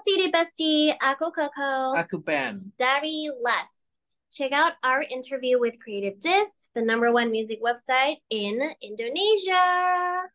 City Bestie, aku Coco. Aku Ben. Dari LUSS. Check out our interview with CreativeDisc, the #1 music website in Indonesia.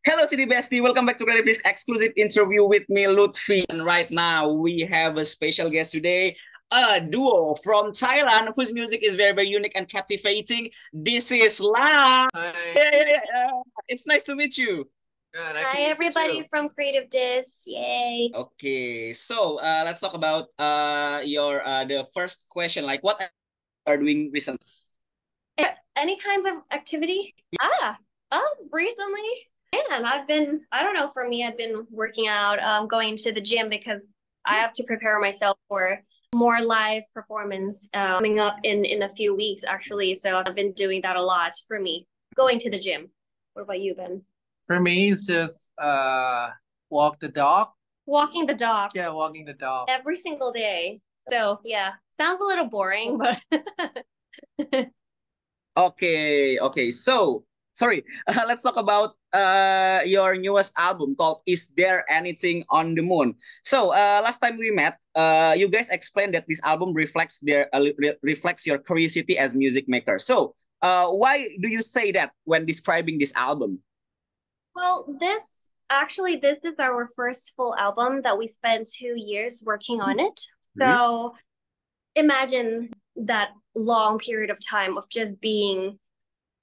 Hello, City Bestie. Welcome back to CreativeDisc exclusive interview with me, Luthfi. And right now, we have a special guest today, a duo from Thailand whose music is very, very unique and captivating. This is LUSS. Hi. It's nice to meet you. Nice to Hi, meet you everybody too. from CreativeDisc. Yay. Okay, so let's talk about the first question. Like, what are you doing recently? Any kinds of activity? Recently, man, I don't know, for me, I've been working out, going to the gym because I have to prepare myself for more live performance coming up in a few weeks, actually. So I've been doing that a lot for me, going to the gym. What about you, Ben? For me, it's just walk the dog. Walking the dog Yeah, walking the dog. every single day. So yeah, sounds a little boring, but Okay. So, sorry. Let's talk about your newest album called "Is There Anything on the Moon." So, last time we met, you guys explained that this album reflects reflects your curiosity as music maker. So, why do you say that when describing this album? well, this is our first full album that we spent 2 years working on it. So imagine that long period of time of just being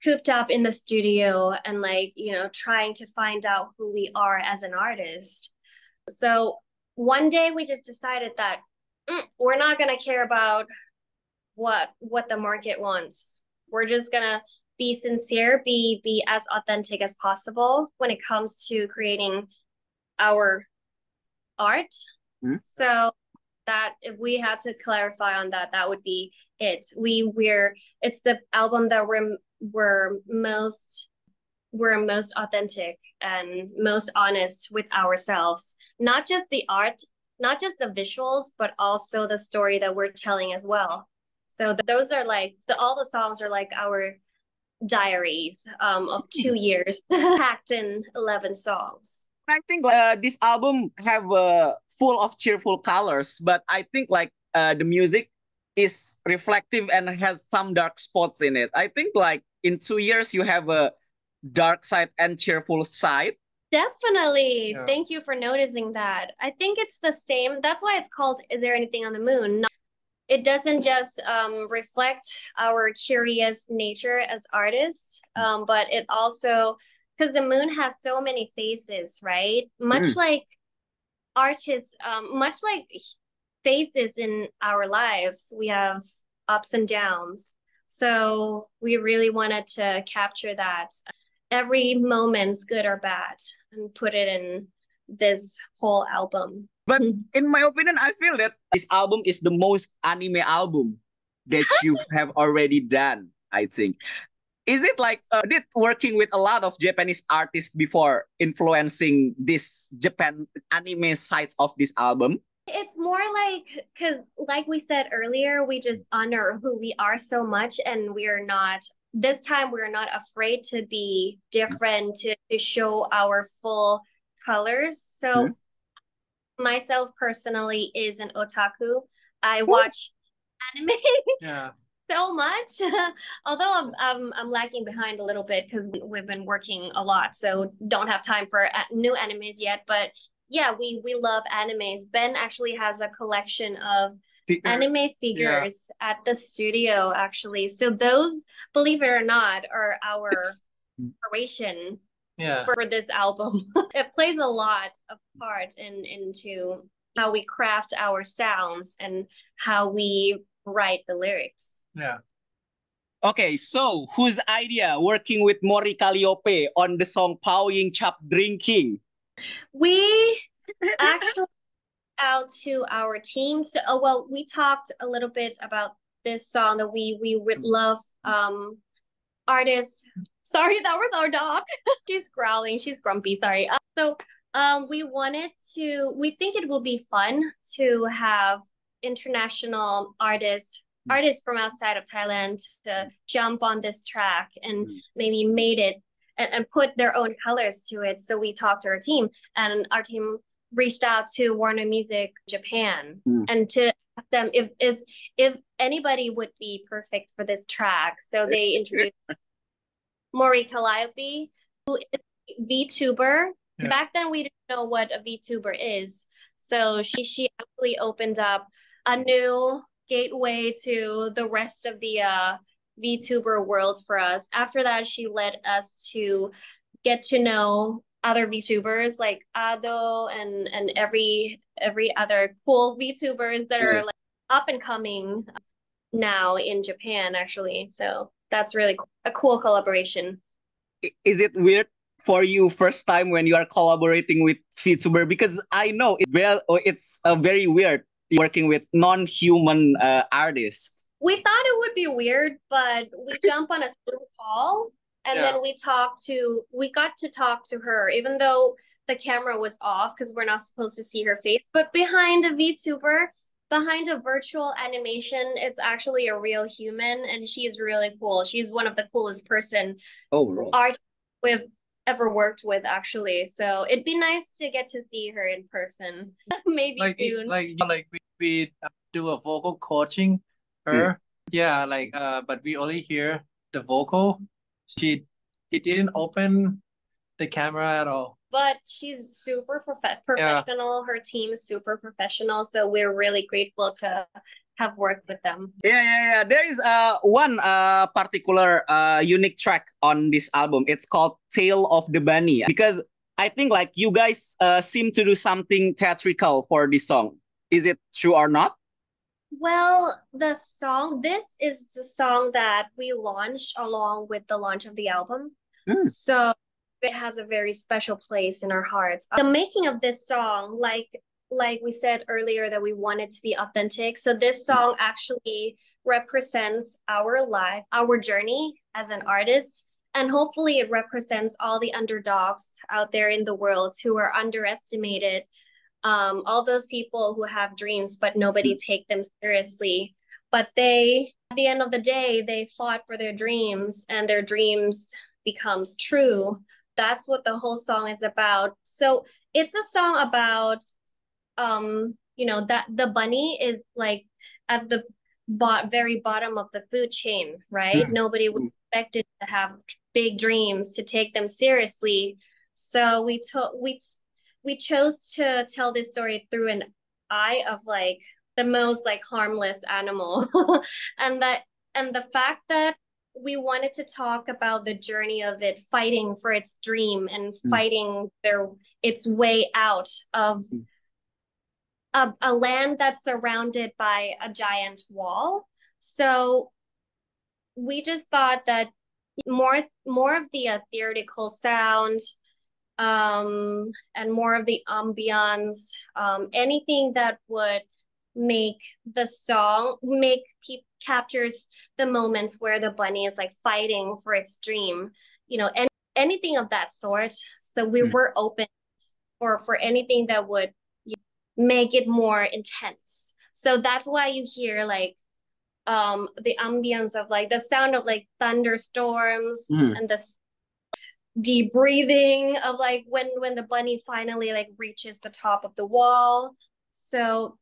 cooped up in the studio and trying to find out who we are as an artist. So one day we just decided that we're not gonna care about what the market wants. We're just gonna be sincere, be as authentic as possible when it comes to creating our art. So that if we had to clarify on that, that would be it. It's the album that we're most authentic and most honest with ourselves. Not just the art, not just the visuals, but also the story that we're telling as well. So those are all the songs are like our diaries of 2 years packed in 11 songs. I think this album have full of cheerful colors, but I think the music is reflective and has some dark spots in it. I think in 2 years you have a dark side and cheerful side. Definitely. Yeah. Thank you for noticing that. I think it's the same. That's why it's called Is There Anything on the Moon? It doesn't just reflect our curious nature as artists, but it also, because the moon has so many faces, right? Much like artists, much like faces in our lives, we have ups and downs. So we really wanted to capture that. Every moment's good or bad and put it in this whole album. But in my opinion, I feel that this album is the most anime album that you have already done, I think. Is it did working with a lot of Japanese artists before influencing this Japan anime sides of this album? It's more because like we said earlier, we just honor who we are so much, and this time we're not afraid to be different, to show our full colors. So myself personally is an otaku. I watch anime so much, although I'm lagging behind a little bit because we've been working a lot, so don't have time for new animes yet. But yeah, we love animes. Ben actually has a collection of anime figures at the studio, actually. So those, believe it or not, are our inspiration for this album. It plays a lot of part into how we craft our sounds and how we write the lyrics. Yeah. Okay, so whose idea working with Mori Calliope on the song Pao Ying Chap Drinking? We actually out to our team. So, we talked a little bit about this song that we would love artists. Sorry, that was our dog. She's growling. She's grumpy. Sorry. We think it will be fun to have international artists from outside of Thailand to jump on this track and maybe made it and put their own colors to it. So we talked to our team, and our team reached out to Warner Music Japan and to ask them if anybody would be perfect for this track. So they introduced Mereka, who is a VTuber. Yeah. Back then we didn't know what a VTuber is. So she actually opened up a new gateway to the rest of the VTuber world for us. After that, she led us to get to know other VTubers like Ado and every other cool VTubers that are like up and coming now in Japan, actually. So that's really a cool collaboration. Is it weird for you first time when you are collaborating with VTuber? Because I know it's very weird working with non-human artists. We thought it would be weird, but we jumped on a Zoom call and then we got to talk to her, even though the camera was off because we're not supposed to see her face. But behind a VTuber, behind a virtual animation, it's actually a real human, and she's really cool. She's one of the coolest artists we've ever worked with, actually. So it'd be nice to get to see her in person. Maybe soon. We do a vocal coaching her. Yeah, but we only hear the vocal. She didn't open the camera at all. But she's super professional. Her team is super professional. So we're really grateful to have worked with them. Yeah. There is one particular unique track on this album. It's called Tale of the Bunny. Because I think like you guys seem to do something theatrical for this song. Is it true or not? Well, this is the song that we launched along with the launch of the album. So it has a very special place in our hearts. The making of this song, like we said earlier, that we want it to be authentic. So this song actually represents our life, our journey as an artist. And hopefully it represents all the underdogs out there in the world who are underestimated. All those people who have dreams, but nobody take them seriously. But at the end of the day, they fought for their dreams, and their dreams becomes true. That's what the whole song is about. So it's a song about, that the bunny is like at the very bottom of the food chain, right? Nobody would expect it to have big dreams, to take them seriously. So we chose to tell this story through an eye of like the most like harmless animal. and the fact that we wanted to talk about the journey of it fighting for its dream and fighting its way out of a land that's surrounded by a giant wall. So we just thought that more of the theoretical sound, and more of the ambiance, anything that would make the song captures the moments where the bunny is like fighting for its dream, and anything of that sort. So we were open for anything that would make it more intense. So that's why you hear like the ambience of like the sound of like thunderstorms and the deep breathing of like when the bunny finally like reaches the top of the wall. So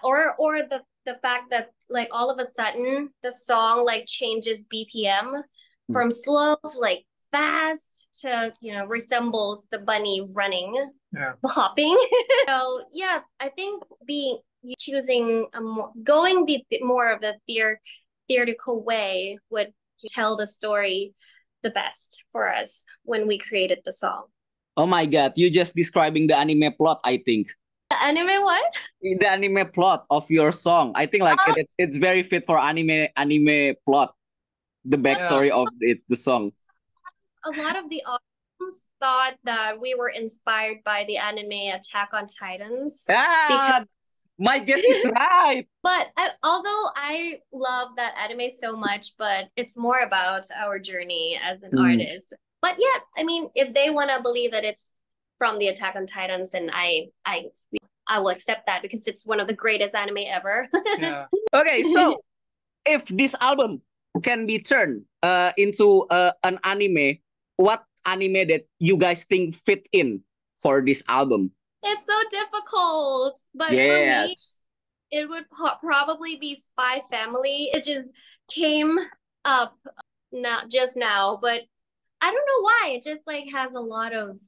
or the fact that like all of a sudden the song like changes BPM from slow to like fast to resembles the bunny running, hopping. So yeah, I think choosing going the more of the theoretical way would tell the story the best for us when we created the song. Oh my God, you just describing the anime plot, I think. The anime what? The anime plot of your song. I think like it's very fit for anime plot. The backstory of the song. A lot of the audience thought that we were inspired by the anime Attack on Titans. Ah, My guess is right. But although I love that anime so much, but it's more about our journey as an artist. But yeah, I mean, if they want to believe that it's from the Attack on Titans, then I will accept that because it's one of the greatest anime ever. Yeah. Okay, so if this album can be turned into an anime, what anime that you guys think fit in for this album? It's so difficult, but for me, Yes. it would probably be Spy Family. It just came up not just now, but I don't know why. It just like has a lot of,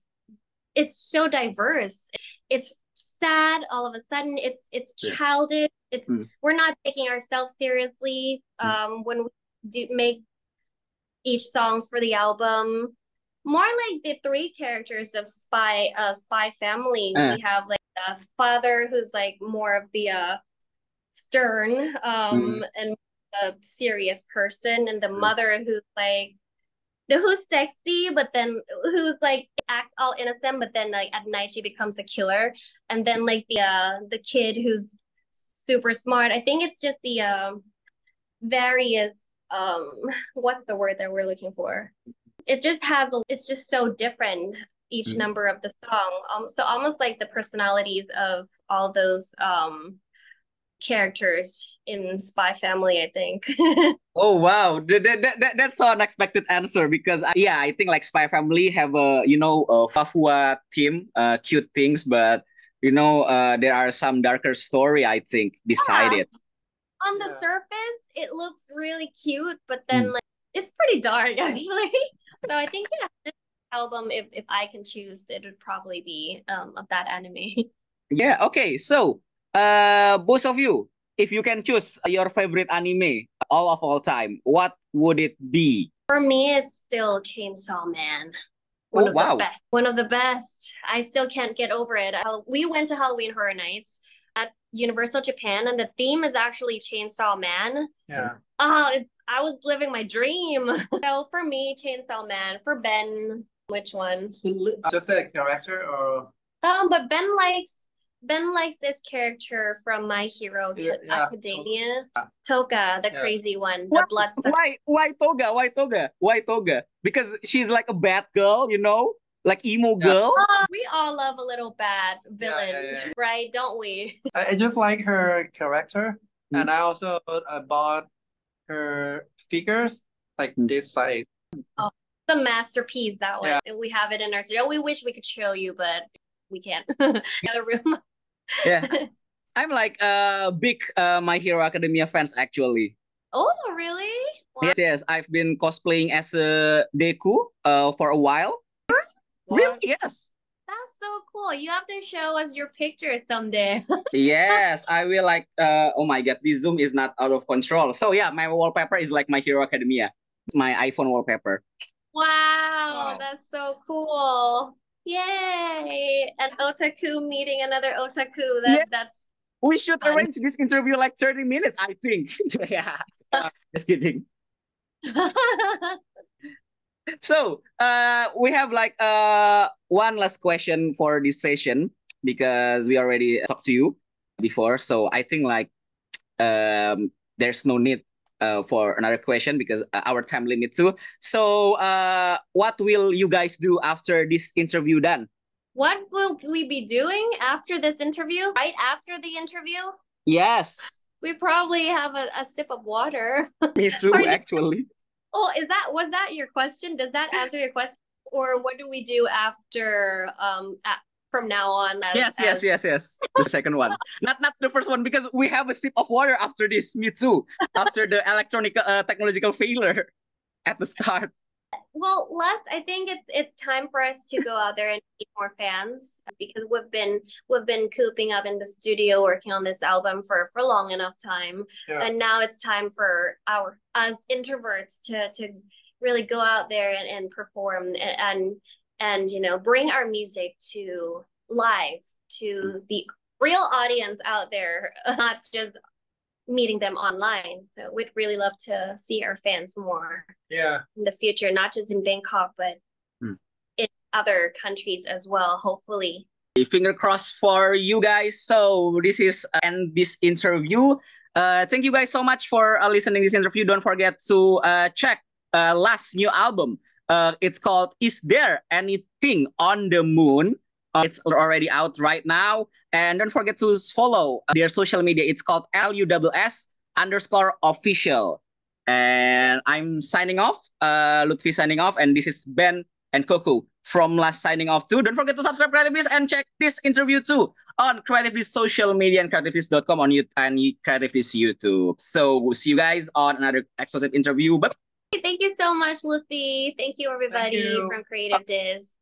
it's so diverse. It's sad all of a sudden. It's childish. It's we're not taking ourselves seriously when we do make each songs for the album. More like the three characters of Spy Family. We have like the father who's like more of the stern and a serious person, and the mother who's like who's sexy, but then who's like act all innocent, but then like at night she becomes a killer. And then like the kid who's super smart. I think it's just the various what's the word that we're looking for? It just has it's just so different each number of the song. So almost like the personalities of all those characters in Spy Family, I think. Oh wow, that's so unexpected answer because I think like Spy Family have a fafua theme, cute things, but there are some darker story I think beside it. On the surface, it looks really cute, but then like it's pretty dark actually. So I think this album, if I can choose, it would probably be of that anime. Yeah. Okay. So, both of you, if you can choose your favorite anime of all time, what would it be? For me, it's still Chainsaw Man. One of the best. I still can't get over it. We went to Halloween Horror Nights at Universal Japan, and the theme is actually Chainsaw Man. Yeah. I was living my dream. So for me, Chainsaw Man. For Ben, which one? Just a character or? But Ben likes this character from My Hero Academia. Toga, the crazy one, the blood sucker. Why Toga? Why Toga? Because she's like a bad girl, like emo girl. We all love a little bad villain, right? Don't we? I just like her character, and I also bought her figures like this size. Oh, the masterpiece, that one. Yeah. We have it in our studio. We wish we could show you, but we can't. The other room. Yeah. I'm like a big My Hero Academia fans actually. Oh, really? Wow. Yes. I've been cosplaying as a Deku for a while. What? Really? Yes. That's so cool. You have to show us your picture someday. Yes, I will like oh my god, this Zoom is not out of control. So yeah, my wallpaper is like My Hero Academia. My iPhone wallpaper. Wow, that's so cool. Yay! An otaku meeting another otaku. That's we should arrange this interview like 30 minutes, I think. Yeah. Just kidding. So we have like one last question for this session because we already talked to you before. So I think like there's no need for another question because our time limit too. So what will you guys do after this interview done? What will we be doing after this interview? Right after the interview? Yes. We probably have a sip of water. Me too, actually. Oh, was that your question? Does that answer your question? Or what do we do after from now on? Yes. The second one. Not the first one because we have a sip of water after this. Me too. After the electronic technological failure at the start. Well, Les, I think it's time for us to go out there and meet more fans because we've been cooping up in the studio working on this album for long enough time. Yeah. And now it's time for us introverts to really go out there and perform and bring our music to live to the real audience out there, not just meeting them online. So we'd really love to see our fans more in the future, not just in Bangkok, but in other countries as well, hopefully. Finger crossed for you guys. So this is end this interview. Thank you guys so much for listening this interview. Don't forget to check last new album. It's called Is There Anything on the Moon? It's already out right now. And don't forget to follow their social media. It's called LUSS_official. And I'm signing off. Luthfi signing off. And this is Ben and Coco from LUSS signing off too. Don't forget to subscribe CreativeDisc and check this interview too on CreativeDisc social media and CreativeDisc.com on YouTube and CreativeDisc YouTube. So we'll see you guys on another exclusive interview. Bye. Thank you so much, Luthfi. Thank you, everybody from CreativeDisc.